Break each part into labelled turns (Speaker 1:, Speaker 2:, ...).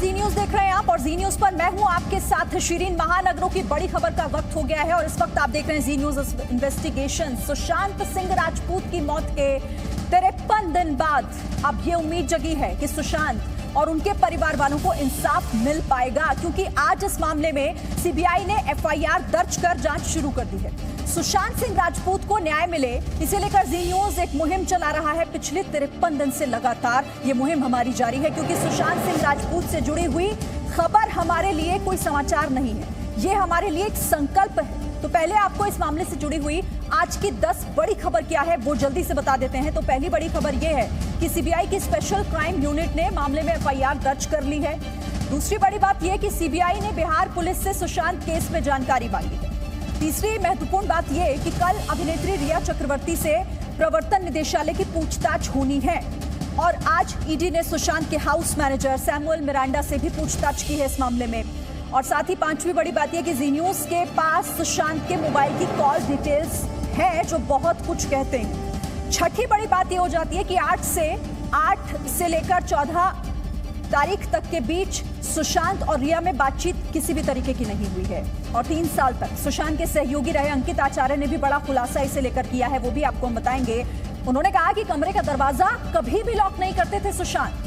Speaker 1: जी news देख रहे हैं आप और जी न्यूज पर मैं हूं आपके साथ शिरीन। महानगरों की बड़ी खबर का वक्त हो गया है और इस वक्त आप देख रहे हैं जी न्यूज इन्वेस्टिगेशन। सुशांत सिंह राजपूत की मौत के 53 दिन बाद अब ये उम्मीद जगी है कि सुशांत और उनके परिवार वालों को इंसाफ मिल पाएगा, क्योंकि आज इस मामले में सीबीआई ने एफआईआर दर्ज कर जांच शुरू कर दी है। सुशांत सिंह राजपूत को न्याय मिले, इसे लेकर जी न्यूज एक मुहिम चला रहा है। पिछले 53 दिन से लगातार ये मुहिम हमारी जारी है, क्योंकि सुशांत सिंह राजपूत से जुड़ी हुई खबर हमारे लिए कोई समाचार नहीं है, ये हमारे लिए एक संकल्प है। तो पहले आपको इस मामले से जुड़ी हुई आज की 10 बड़ी खबर क्या है वो जल्दी से बता देते हैं। तो पहली बड़ी खबर ये है कि सीबीआई की स्पेशल क्राइम यूनिट ने मामले में एफआईआर दर्ज कर ली है। दूसरी बड़ी बात यह कि सीबीआई ने बिहार पुलिस से सुशांत केस में जानकारी मांगी है। तीसरी महत्वपूर्ण बात यह कि कल अभिनेत्री रिया चक्रवर्ती से प्रवर्तन निदेशालय की पूछताछ होनी है और आज ईडी ने सुशांत के हाउस मैनेजर सैमुअल मिरांडा से भी पूछताछ की है इस मामले में। और साथ ही पांचवी बड़ी बात यह कि जी न्यूज के पास सुशांत के मोबाइल की कॉल डिटेल्स है जो बहुत कुछ कहते हैं। छठी बड़ी बात यह हो जाती है कि 8 से लेकर 14 तारीख तक के बीच सुशांत और रिया में बातचीत किसी भी तरीके की नहीं हुई है। और 3 साल तक सुशांत के सहयोगी रहे अंकित आचार्य ने भी बड़ा खुलासा इसे लेकर किया है, वो भी आपको हम बताएंगे। उन्होंने कहा कि कमरे का दरवाजा कभी भी लॉक नहीं करते थे सुशांत।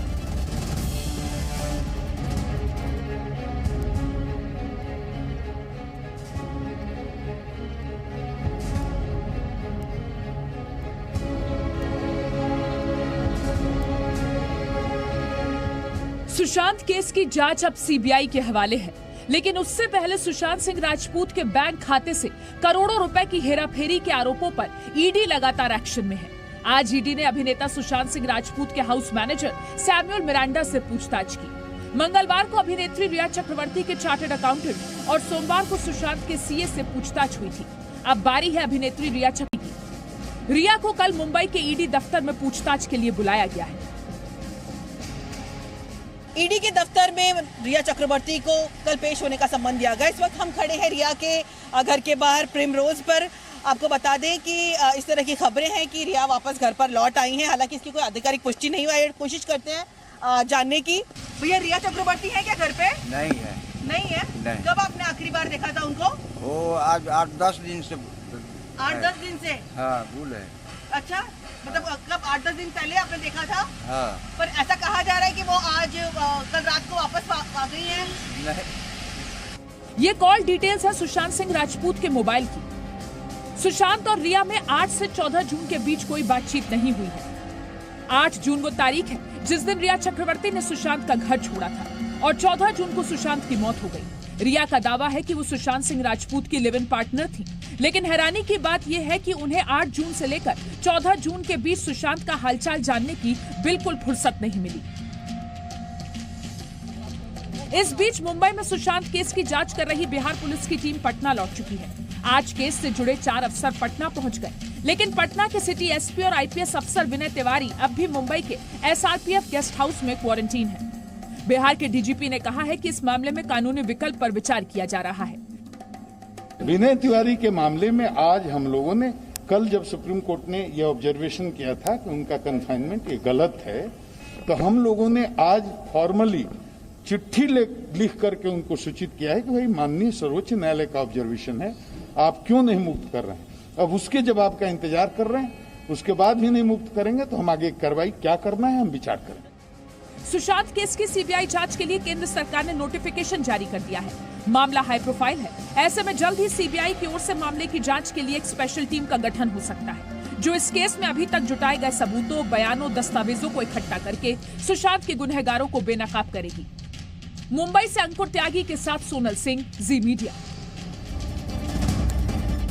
Speaker 2: सुशांत केस की जांच अब सीबीआई के हवाले है, लेकिन उससे पहले सुशांत सिंह राजपूत के बैंक खाते से करोड़ों रुपए की हेराफेरी के आरोपों पर ईडी लगातार एक्शन में है। आज ईडी ने अभिनेता सुशांत सिंह राजपूत के हाउस मैनेजर सैमुअल मिरांडा से पूछताछ की। मंगलवार को अभिनेत्री रिया चक्रवर्ती के चार्टर्ड अकाउंटेंट और सोमवार को सुशांत के सीए से पूछताछ हुई थी। अब बारी है अभिनेत्री रिया चक्रवर्ती की। रिया को कल मुंबई के ईडी दफ्तर में पूछताछ के लिए बुलाया गया है।
Speaker 3: ईडी के दफ्तर में रिया चक्रवर्ती को कल पेश होने का सम्मन दिया गया। इस वक्त हम खड़े हैं रिया के घर के बाहर प्रिमरोज पर। आपको बता दें कि इस तरह की खबरें हैं कि रिया वापस घर पर लौट आई हैं, हालांकि इसकी कोई आधिकारिक पुष्टि नहीं हुई है। कोशिश करते हैं जानने की। भैया रिया चक्रवर्ती है क्या घर पे?
Speaker 4: नहीं है।
Speaker 3: नहीं है? नहीं। कब आपने आखिरी बार देखा था उनको?
Speaker 4: वो आज 8-10 दिन से।
Speaker 3: 8-10 दिन से?
Speaker 4: हाँ, भूल है।
Speaker 3: अच्छा, मतलब कब 8-10 दिन पहले आपने देखा था?
Speaker 4: हाँ।
Speaker 3: पर ऐसा कहा जा रहा है कि वो आज कल रात को वापस आ गई है।
Speaker 4: नहीं।
Speaker 2: ये कॉल डिटेल्स है सुशांत सिंह राजपूत के मोबाइल की। सुशांत और रिया में 8 से 14 जून के बीच कोई बातचीत नहीं हुई है। 8 जून वो तारीख है जिस दिन रिया चक्रवर्ती ने सुशांत का घर छोड़ा था और 14 जून को सुशांत की मौत हो गई। रिया का दावा है कि वो सुशांत सिंह राजपूत की लिव इन पार्टनर थी, लेकिन हैरानी की बात यह है कि उन्हें 8 जून से लेकर 14 जून के बीच सुशांत का हालचाल जानने की बिल्कुल फुर्सत नहीं मिली। इस बीच मुंबई में सुशांत केस की जांच कर रही बिहार पुलिस की टीम पटना लौट चुकी है। आज केस से जुड़े 4 अफसर पटना पहुंच गए, लेकिन पटना के सिटी एसपी और आईपीएस अफसर विनय तिवारी अब भी मुंबई के एसआरपीएफ गेस्ट हाउस में क्वारंटीन है। बिहार के डीजीपी ने कहा है कि इस मामले में कानूनी विकल्प पर विचार किया जा रहा है।
Speaker 5: विनय तिवारी के मामले में आज हम लोगों ने कल जब सुप्रीम कोर्ट ने यह ऑब्जर्वेशन किया था कि उनका कन्फाइनमेंट ये गलत है, तो हम लोगों ने आज फॉर्मली चिट्ठी लिख करके उनको सूचित किया है कि भाई माननीय सर्वोच्च न्यायालय का ऑब्जर्वेशन है, आप क्यों नहीं मुक्त कर रहे हैं। अब उसके जवाब का इंतजार कर रहे हैं, उसके बाद भी नहीं मुक्त करेंगे तो हम आगे कार्रवाई क्या करना है हम विचार करेंगे।
Speaker 2: सुशांत केस की सीबीआई जांच के लिए केंद्र सरकार ने नोटिफिकेशन जारी कर दिया है। मामला हाई प्रोफाइल है, ऐसे में जल्द ही सीबीआई की ओर से मामले की जांच के लिए एक स्पेशल टीम का गठन हो सकता है, जो इस केस में अभी तक जुटाए गए सबूतों, बयानों, दस्तावेजों को इकट्ठा करके सुशांत के गुनहगारों को बेनकाब करेगी। मुंबई से अंकुर त्यागी के साथ सोनल सिंह, जी मीडिया।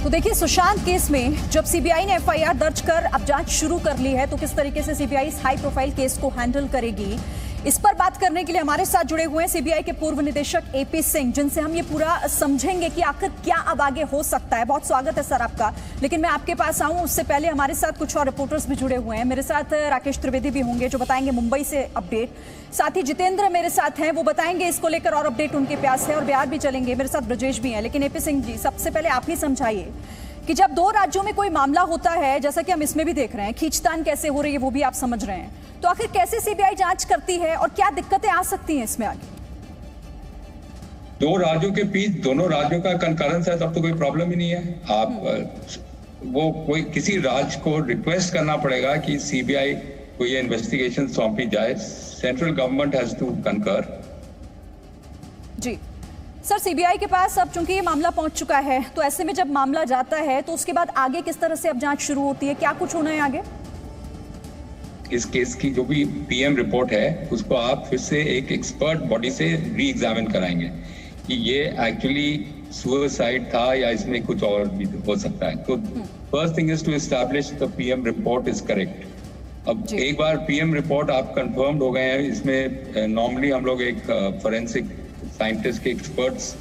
Speaker 1: तो देखिए, सुशांत केस में जब सीबीआई ने एफआईआर दर्ज कर अब जांच शुरू कर ली है, तो किस तरीके से सीबीआई इस हाई प्रोफाइल केस को हैंडल करेगी, इस पर बात करने के लिए हमारे साथ जुड़े हुए हैं सीबीआई के पूर्व निदेशक एपी सिंह, जिनसे हम ये पूरा समझेंगे कि आखिर क्या अब आगे हो सकता है। बहुत स्वागत है सर आपका। लेकिन मैं आपके पास आऊं उससे पहले हमारे साथ कुछ और रिपोर्टर्स भी जुड़े हुए हैं। मेरे साथ राकेश त्रिवेदी भी होंगे जो बताएंगे मुंबई से अपडेट। साथ ही जितेंद्र मेरे साथ हैं, वो बताएंगे इसको लेकर और अपडेट उनके प्यास है, और बिहार भी चलेंगे। मेरे साथ ब्रजेश भी हैं। लेकिन एपी सिंह जी, सबसे पहले आप ही समझाइए कि जब 2 राज्यों में कोई मामला होता है, जैसा कि हम इसमें भी देख रहे हैं, खींचतान कैसे हो रही है वो भी आप समझ रहे हैं, तो आखिर कैसे सीबीआई जांच करती है और क्या दिक्कतें आ सकती हैं इसमें आगे?
Speaker 6: दो राज्यों के बीच दोनों राज्यों का कंकरेंस है तब तो कोई प्रॉब्लम ही नहीं है। आप वो कोई किसी राज्य को रिक्वेस्ट करना पड़ेगा कि सीबीआई को ये इन्वेस्टिगेशन सौंपी जाए। सेंट्रल गवर्नमेंट हैज टू कंकर।
Speaker 1: जी सर, सीबीआई के पास अब चूंकि ये मामला पहुंच चुका है, तो ऐसे में जब मामला जाता है तो उसके बाद आगे किस तरह से अब जांच शुरू होती है, क्या कुछ होना है आगे?
Speaker 6: इस केस की जो भी पीएम रिपोर्ट है उसको आप फिर से एक एक्सपर्ट बॉडी से री एग्जामिन कराएंगे कि ये एक्चुअली सुसाइड था या इसमें कुछ और भी हो सकता है। तो first thing is to establish the PM report is correct. अब एक बार पीएम रिपोर्ट आप कंफर्म्ड हो गए हैं, इसमें नॉर्मली हम लोग एक फॉरेंसिक साइंटिस्ट के एक्सपर्ट्स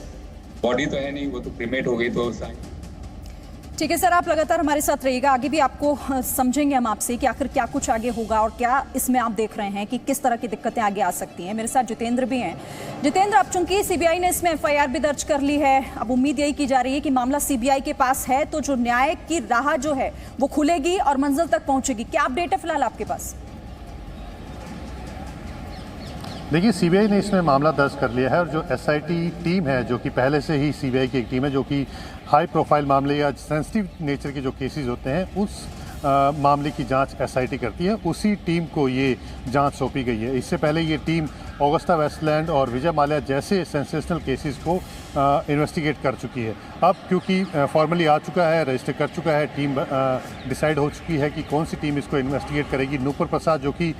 Speaker 6: बॉडी तो है नहीं, वो तो क्रिमेट हो गई। तो
Speaker 1: ठीक है सर, आप लगातार हमारे साथ रहिएगा, आगे भी आपको समझेंगे हम आपसे कि आखिर क्या कुछ आगे होगा और क्या इसमें आप देख रहे हैं कि किस तरह की दिक्कतें आगे आ सकती हैं। मेरे साथ जितेंद्र भी हैं। जितेंद्र, अब चूंकि सीबीआई ने इसमें एफआईआर भी दर्ज कर ली है, अब उम्मीद यही की जा रही है कि मामला सीबीआई के पास है तो जो न्याय की राह जो है वो खुलेगी और मंजिल तक पहुंचेगी। क्या अपडेट है फिलहाल आपके पास?
Speaker 7: देखिए, सीबीआई ने इसमें मामला दर्ज कर लिया है और जो एसआईटी टीम है, जो कि पहले से ही सीबीआई की एक टीम है जो कि हाई प्रोफाइल मामले या सेंसिटिव नेचर के जो केसेस होते हैं उस मामले की जांच एसआईटी करती है, उसी टीम को ये जांच सौंपी गई है। इससे पहले ये टीम ऑगस्टा वेस्टलैंड और विजय माल्या जैसे सेंसेशनल केसेस को इन्वेस्टिगेट कर चुकी है। अब क्योंकि फॉर्मली आ चुका है, रजिस्टर कर चुका है, टीम डिसाइड हो चुकी है कि कौन सी टीम इसको इन्वेस्टिगेट करेगी। नूपुर प्रसाद जो कि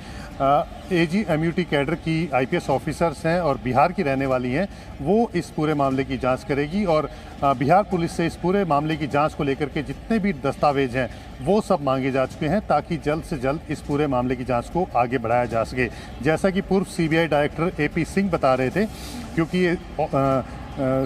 Speaker 7: एजी एमयूटी कैडर की आईपीएस ऑफिसर्स हैं और बिहार की रहने वाली हैं, वो इस पूरे मामले की जांच करेगी और बिहार पुलिस से इस पूरे मामले की जांच को लेकर के जितने भी दस्तावेज हैं वो सब मांगे जा चुके हैं ताकि जल्द से जल्द इस पूरे मामले की जांच को आगे बढ़ाया जा सके। जैसा कि पूर्व सीबीआई डायरेक्टर एपी सिंह बता रहे थे, क्योंकि ये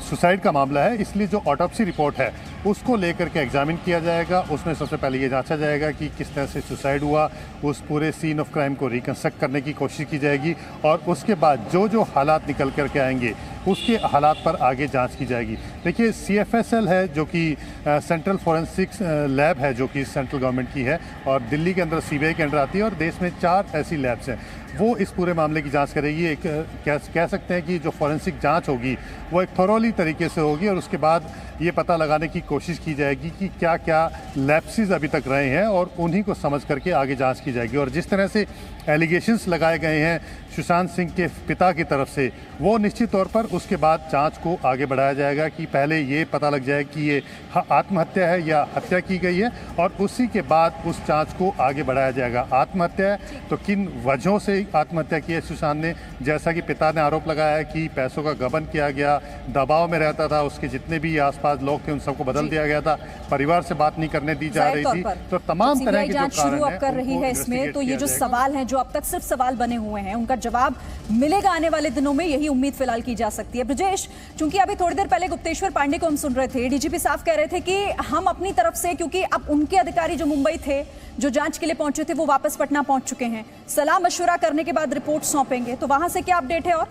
Speaker 7: सुसाइड का मामला है इसलिए जो ऑटोप्सी रिपोर्ट है उसको लेकर के एग्जामिन किया जाएगा। उसमें सबसे पहले ये जांचा जाएगा कि किस तरह से सुसाइड हुआ, उस पूरे सीन ऑफ क्राइम को रिकंस्ट्रक्ट करने की कोशिश की जाएगी और उसके बाद जो जो हालात निकल करके आएंगे उसके हालात पर आगे जांच की जाएगी। देखिए, CFSL है जो कि सेंट्रल फॉरेंसिक्स लैब है जो कि सेंट्रल गवर्नमेंट की है और दिल्ली के अंदर सीबीआई के अंदर आती है और देश में 4 ऐसी लैब्स हैं, वो इस पूरे मामले की जांच करेगी। एक कह सकते हैं कि जो फॉरेंसिक जांच होगी वो एक थॉरोली तरीके से होगी और उसके बाद ये पता लगाने की कोशिश की जाएगी कि क्या क्या लैप्सेस अभी तक रहे हैं और उन्हीं को समझ करके आगे जांच की जाएगी। और जिस तरह से एलिगेशंस लगाए गए हैं सुशांत सिंह के पिता की तरफ से, वो निश्चित तौर पर उसके बाद जांच को आगे बढ़ाया जाएगा कि पहले ये पता लग जाए कि ये आत्महत्या है या हत्या की गई है और उसी के बाद उस जांच को आगे बढ़ाया जाएगा। आत्महत्या है तो किन वजहों से आत्महत्या की है सुशांत ने, जैसा कि पिता ने आरोप लगाया है कि पैसों का गबन किया गया, दबाव में रहता था, उसके जितने भी आसपास लोग थे उन सबको बदल दिया गया था, परिवार से बात नहीं करने दी जा रही थी। तो तमाम तरह की
Speaker 1: जांच शुरू अब कर रही है इसमें, तो ये जो सवाल हैं जो अब तक सिर्फ सवाल बने हुए हैं उनका जवाब मिलेगा आने वाले दिनों में, यही उम्मीद फिलहाल की जा सकती है। ब्रजेश, चूंकि अभी थोड़ी देर पहले गुप्तेश्वर पांडे को हम सुन रहे थे, डीजीपी साफ कह रहे थे कि हम अपनी तरफ से, क्योंकि अब उनके अधिकारी जो मुंबई थे जो जांच के लिए पहुंचे थे वो वापस पटना पहुंच चुके हैं, सलाह मशवरा करने के बाद रिपोर्ट सौंपेंगे, तो वहां से क्या अपडेट है? और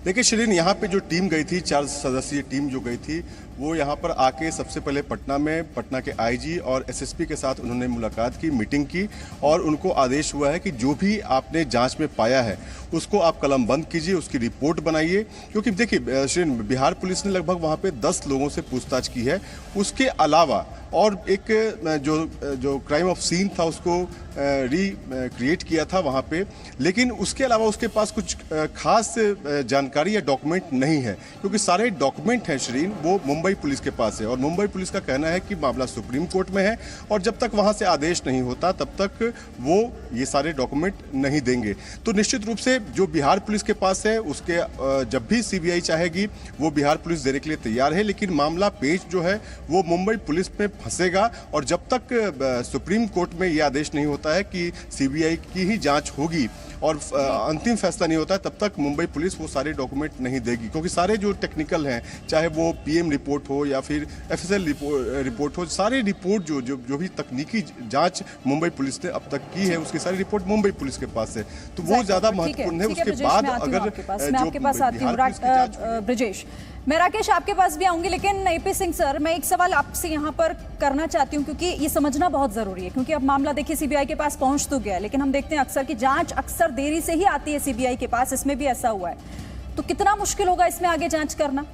Speaker 8: देखिए शिरीन, यहाँ पे जो टीम गई थी, 4 सदस्यीय टीम जो गई थी, वो यहाँ पर आके सबसे पहले पटना के आईजी और एसएसपी के साथ उन्होंने मुलाकात की, मीटिंग की और उनको आदेश हुआ है कि जो भी आपने जांच में पाया है उसको आप कलम बंद कीजिए, उसकी रिपोर्ट बनाइए। क्योंकि देखिए शिरीन, बिहार पुलिस ने लगभग वहाँ पे 10 लोगों से पूछताछ की है, उसके अलावा और एक जो क्राइम ऑफ सीन था उसको रिक्रिएट किया था वहाँ पे, लेकिन उसके अलावा उसके पास कुछ खास जानकारी या डॉक्यूमेंट नहीं है, क्योंकि सारे डॉक्यूमेंट हैं श्रीन वो मुंबई पुलिस के पास है और मुंबई पुलिस का कहना है कि मामला सुप्रीम कोर्ट में है और जब तक वहाँ से आदेश नहीं होता तब तक वो ये सारे डॉक्यूमेंट नहीं देंगे। तो निश्चित रूप से जो बिहार पुलिस के पास है उसके जब भी सीबीआई चाहेगी वो बिहार पुलिस देने के लिए तैयार है, लेकिन मामला पेच जो है वो मुंबई पुलिस में फंसेगा और जब तक सुप्रीम कोर्ट में यह आदेश नहीं होता है कि सीबीआई की ही जांच होगी और अंतिम फैसला नहीं होता है तब तक मुंबई पुलिस वो सारे डॉक्यूमेंट नहीं देगी, क्योंकि सारे जो टेक्निकल हैं, चाहे वो पीएम रिपोर्ट हो या फिर एफएसएल रिपोर्ट हो, सारी रिपोर्ट जो भी तकनीकी जांच मुंबई पुलिस ने अब तक की है उसकी सारी रिपोर्ट मुंबई पुलिस के पास है, तो वो ज्यादा महत्वपूर्ण है। उसके बाद अगर
Speaker 1: ब्रजेश, मैं राकेश आपके पास भी आऊंगी, लेकिन एपी सिंह सर, मैं एक सवाल आपसे यहाँ पर करना चाहती हूँ क्योंकि ये समझना बहुत जरूरी है, क्योंकि अब मामला देखिए सीबीआई के पास पहुंच तो गया, लेकिन हम देखते हैं अक्सर कि जांच अक्सर देरी से ही आती है सीबीआई के पास, इसमें भी ऐसा हुआ है। तो कितना मुश्किल होगा इसमें आगे जांच करना?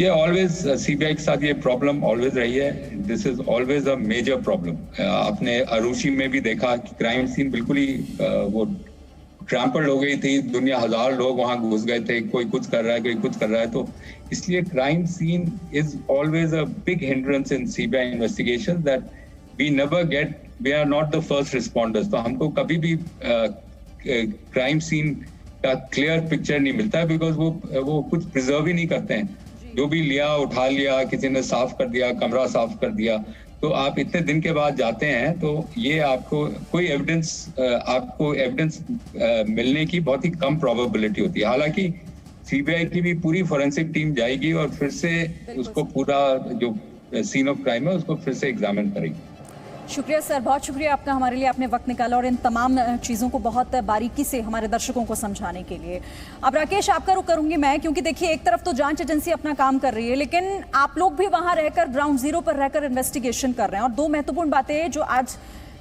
Speaker 6: ये ऑलवेज सीबीआई के साथ ये प्रॉब्लम ऑलवेज रही है। This is always a major problem. आपने अरुषि में भी देखा कि क्राइम सीन बिल्कुल ही वो ट्रैम्पल्ड हो गई थी, दुनिया, हजार लोग वहां घुस गए थे, कोई कुछ कर रहा है, कोई कुछ कर रहा है। तो इसलिए crime scene is always a big hindrance in CBI investigation that we never get, we are not the first responders. तो हमको कभी भी क्राइम सीन का क्लियर पिक्चर नहीं मिलता है, बिकॉज वो कुछ प्रिजर्व ही नहीं करते हैं। जो भी लिया, उठा लिया, किसी ने साफ कर दिया, कमरा साफ कर दिया। तो आप इतने दिन के बाद जाते हैं तो ये आपको कोई एविडेंस मिलने की बहुत ही कम प्रोबेबिलिटी होती है। हालांकि सीबीआई की भी पूरी फोरेंसिक टीम जाएगी और फिर से उसको पूरा जो सीन ऑफ क्राइम है उसको फिर से एग्जामिन करेगी।
Speaker 1: शुक्रिया सर, बहुत शुक्रिया आपका, हमारे लिए आपने वक्त निकाला और इन तमाम चीज़ों को बहुत बारीकी से हमारे दर्शकों को समझाने के लिए। अब राकेश, आपका रुख करूंगी मैं, क्योंकि देखिए एक तरफ तो जांच एजेंसी अपना काम कर रही है, लेकिन आप लोग भी वहां रहकर, ग्राउंड जीरो पर रहकर इन्वेस्टिगेशन कर रहे हैं। और दो महत्वपूर्ण बातें जो आज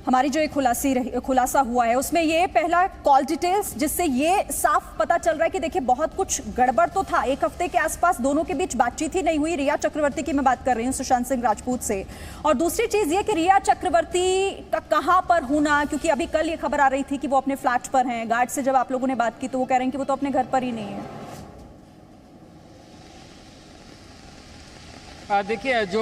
Speaker 1: हमारी जो एक खुलासा हुआ है उसमें ये, पहला कॉल डिटेल्स, जिससे ये साफ पता चल रहा है कि देखिए बहुत कुछ गड़बड़ तो था। एक हफ्ते के आसपास दोनों के बीच बातचीत ही नहीं हुई। रिया चक्रवर्ती की मैं बात कर रही हूँ, सुशांत सिंह राजपूत से। और दूसरी चीज ये कि रिया चक्रवर्ती का कहाँ पर होना, क्योंकि अभी कल ये खबर आ रही थी कि वो अपने फ्लैट पर हैं। गार्ड से जब आप लोगों ने बात की तो वो कह रहे हैं कि वो तो अपने घर पर ही नहीं है।
Speaker 9: देखिए, जो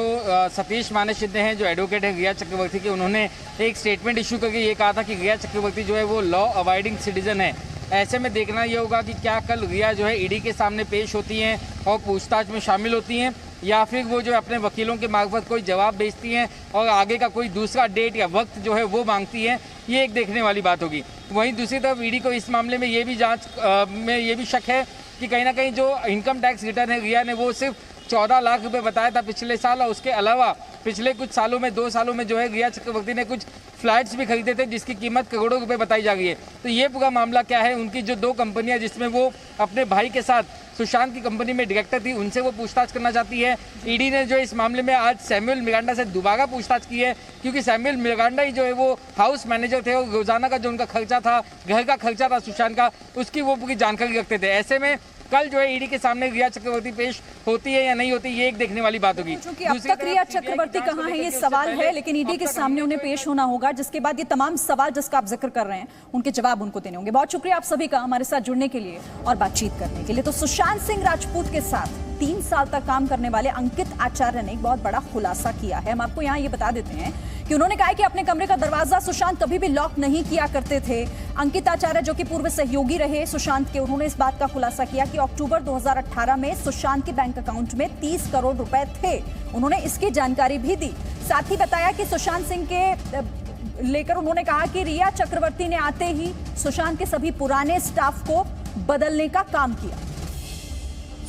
Speaker 9: सतीश मानेशिंदे हैं, जो एडवोकेट है रिया चक्रवर्ती के, उन्होंने एक स्टेटमेंट इशू करके ये कहा था कि रिया चक्रवर्ती जो है वो लॉ अवॉइडिंग सिटीजन है। ऐसे में देखना ये होगा कि क्या कल रिया जो है ईडी के सामने पेश होती हैं और पूछताछ में शामिल होती हैं, या फिर वो जो अपने वकीलों के मार्फत कोई जवाब भेजती हैं और आगे का कोई दूसरा डेट या वक्त जो है वो मांगती हैं। ये एक देखने वाली बात होगी। वहीं दूसरी तरफ ईडी को इस मामले में ये भी जाँच में ये भी शक है कि कहीं ना कहीं जो इनकम टैक्स रिटर्न है रिया ने वो सिर्फ 14 लाख रुपए बताया था पिछले साल, और उसके अलावा पिछले कुछ सालों में, 2 सालों में जो है रिया चक्रवर्ती ने कुछ फ्लैट्स भी खरीदे थे जिसकी कीमत करोड़ों रुपए बताई जा रही है। तो ये पूरा मामला क्या है, उनकी जो 2 कंपनियां जिसमें वो अपने भाई के साथ सुशांत की कंपनी में डायरेक्टर थी, उनसे वो पूछताछ करना चाहती है। ईडी ने जो इस मामले में आज सैमुअल मिरांडा से दोबारा पूछताछ की है, क्योंकि सैमुअल मिरांडा ही जो है वो हाउस मैनेजर थे और रोजाना का जो उनका खर्चा था, घर का खर्चा था सुशांत का, उसकी वो पूरी जानकारी रखते थे। ऐसे में कल जो है ईडी के सामने रिया चक्रवर्ती पेश होती है या नहीं होती, ये एक देखने वाली बात होगी।
Speaker 1: क्योंकि अब तक रिया चक्रवर्ती कहाँ है ये सवाल है, लेकिन ईडी के सामने उन्हें पेश होना होगा, जिसके बाद ये तमाम सवाल जिसका आप जिक्र कर रहे हैं उनके जवाब उनको देने होंगे। बहुत शुक्रिया आप सभी का हमारे साथ जुड़ने के लिए और बातचीत करने के लिए। तो सुशांत सिंह राजपूत के साथ 3 साल तक काम करने वाले अंकित आचार्य ने एक बहुत बड़ा खुलासा किया है। हम आपको यहाँ ये बता देते हैं कि उन्होंने कहा है कि अपने कमरे का दरवाजा सुशांत कभी भी लॉक नहीं किया करते थे। अंकित आचार्य, जो कि पूर्व सहयोगी रहे सुशांत के, उन्होंने इस बात का खुलासा किया कि अक्टूबर 2018 में सुशांत के बैंक अकाउंट में 30 करोड़ रुपए थे। उन्होंने इसकी जानकारी भी दी। साथ ही बताया कि सुशांत सिंह के लेकर उन्होंने कहा कि रिया चक्रवर्ती ने आते ही सुशांत के सभी पुराने स्टाफ को बदलने का काम किया।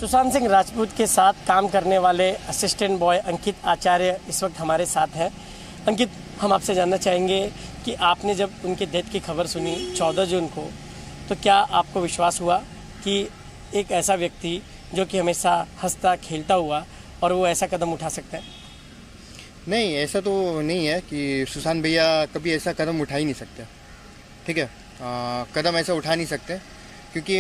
Speaker 10: सुशांत सिंह राजपूत के साथ काम करने वाले असिस्टेंट बॉय अंकित आचार्य इस वक्त हमारे साथ हैं। अंकित, हम आपसे जानना चाहेंगे कि आपने जब उनके डेथ की खबर सुनी 14 जून को, तो क्या आपको विश्वास हुआ कि एक ऐसा व्यक्ति जो कि हमेशा हंसता खेलता हुआ और वो ऐसा कदम उठा सकता है?
Speaker 11: नहीं, ऐसा तो नहीं है कि सुशांत भैया कभी ऐसा कदम उठा ही नहीं सकते। ठीक है, कदम ऐसा उठा नहीं सकते, क्योंकि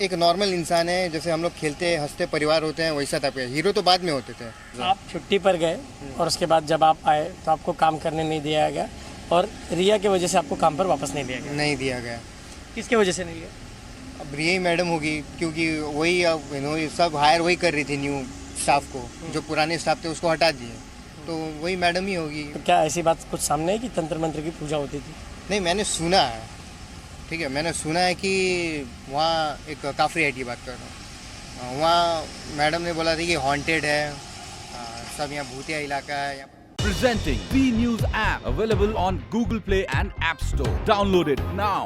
Speaker 11: एक नॉर्मल इंसान है, जैसे हम लोग खेलते हंसते परिवार होते हैं वैसा था। हीरो तो बाद में होते थे।
Speaker 10: आप छुट्टी पर गए और उसके बाद जब आप आए तो आपको काम करने नहीं दिया गया, और रिया की वजह से आपको काम पर वापस नहीं दिया गया।
Speaker 11: नहीं दिया गया।
Speaker 10: किसके वजह से नहीं दिया?
Speaker 11: अब रिया ही मैडम होगी, क्योंकि वही सब हायर वही कर रही थी न्यू स्टाफ को। जो पुराने स्टाफ थे उसको हटा दिए, तो वही मैडम ही होगी।
Speaker 10: तो क्या ऐसी बात कुछ सामने है कि तंत्र मंत्र की पूजा होती थी?
Speaker 11: नहीं, मैंने सुना है। ठीक है, मैंने सुना है कि वहाँ एक काफरी आई की बात कर रहा हूँ, वहाँ मैडम ने बोला था कि हॉन्टेड है, सब यहाँ भूतिया इलाका है।
Speaker 12: Presenting B News app, available on Google Play and App Store. Download it now.